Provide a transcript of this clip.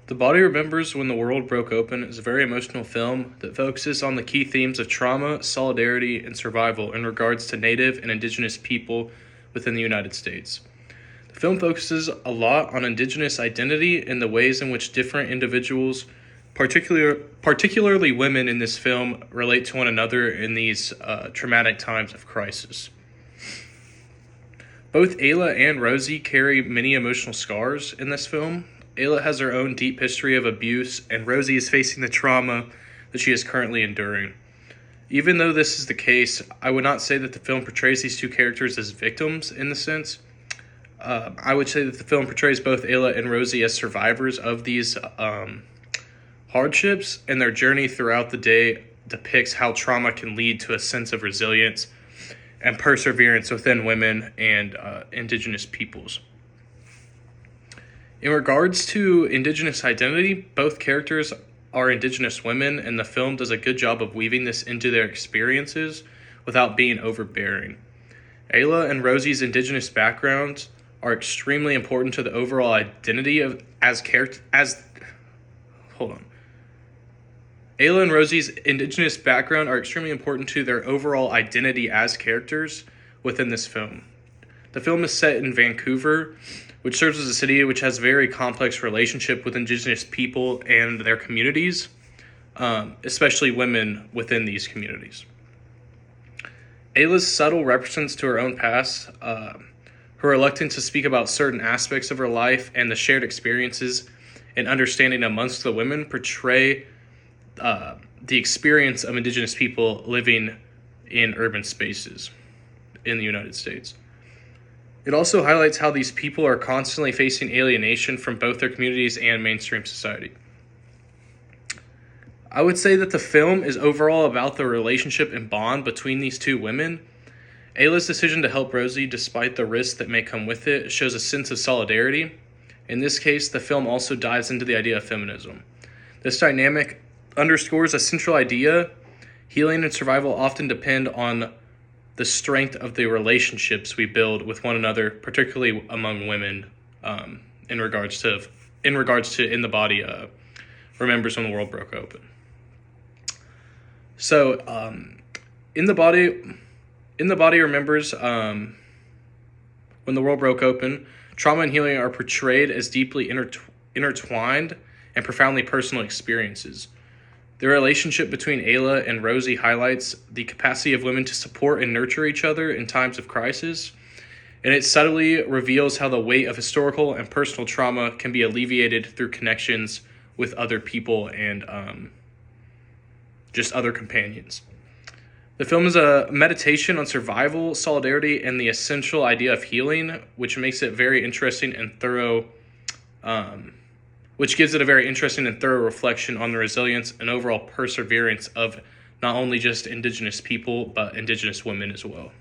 The Body Remembers When the World Broke Open is a very emotional film that focuses on the key themes of trauma, solidarity, and survival in regards to Native and Indigenous people within the United States. The film focuses a lot on Indigenous identity and the ways in which different individuals, particularly women in this film, relate to one another in these traumatic times of crisis. Both Ayla and Rosie carry many emotional scars in this film. Ayla has her own deep history of abuse, and Rosie is facing the trauma that she is currently enduring. Even though this is the case, I would not say that the film portrays these two characters as victims in the sense. I would say that the film portrays both Ayla and Rosie as survivors of these hardships, and their journey throughout the day depicts how trauma can lead to a sense of resilience and perseverance within women and Indigenous peoples. In regards to Indigenous identity, both characters are Indigenous women, and the film does a good job of weaving this into their experiences without being overbearing. Ayla and Rosie's Indigenous backgrounds are extremely important to the overall identity of Ayla and Rosie's Indigenous background are extremely important to their overall identity as characters within this film. The film is set in Vancouver, which serves as a city which has a very complex relationship with Indigenous people and their communities, especially women within these communities. Ayla's subtle references to her own past, her reluctance to speak about certain aspects of her life, and the shared experiences and understanding amongst the women portray the experience of Indigenous people living in urban spaces in the United States. It also highlights how these people are constantly facing alienation from both their communities and mainstream society. I would say that the film is overall about the relationship and bond between these two women. Ayla's decision to help Rosie despite the risks that may come with it shows a sense of solidarity. In this case, the film also dives into the idea of feminism. This dynamic underscores a central idea: healing and survival often depend on the strength of the relationships we build with one another, particularly among women, in regards to In the Body Remembers When the World Broke Open. So, In the Body Remembers When the World Broke Open, trauma and healing are portrayed as deeply intertwined and profoundly personal experiences. The relationship between Ayla and Rosie highlights the capacity of women to support and nurture each other in times of crisis, and it subtly reveals how the weight of historical and personal trauma can be alleviated through connections with other people and just other companions. The film is a meditation on survival, solidarity, and the essential idea of healing, which makes it very interesting and thorough, which gives it a very interesting and thorough reflection on the resilience and overall perseverance of not only just Indigenous people, but Indigenous women as well.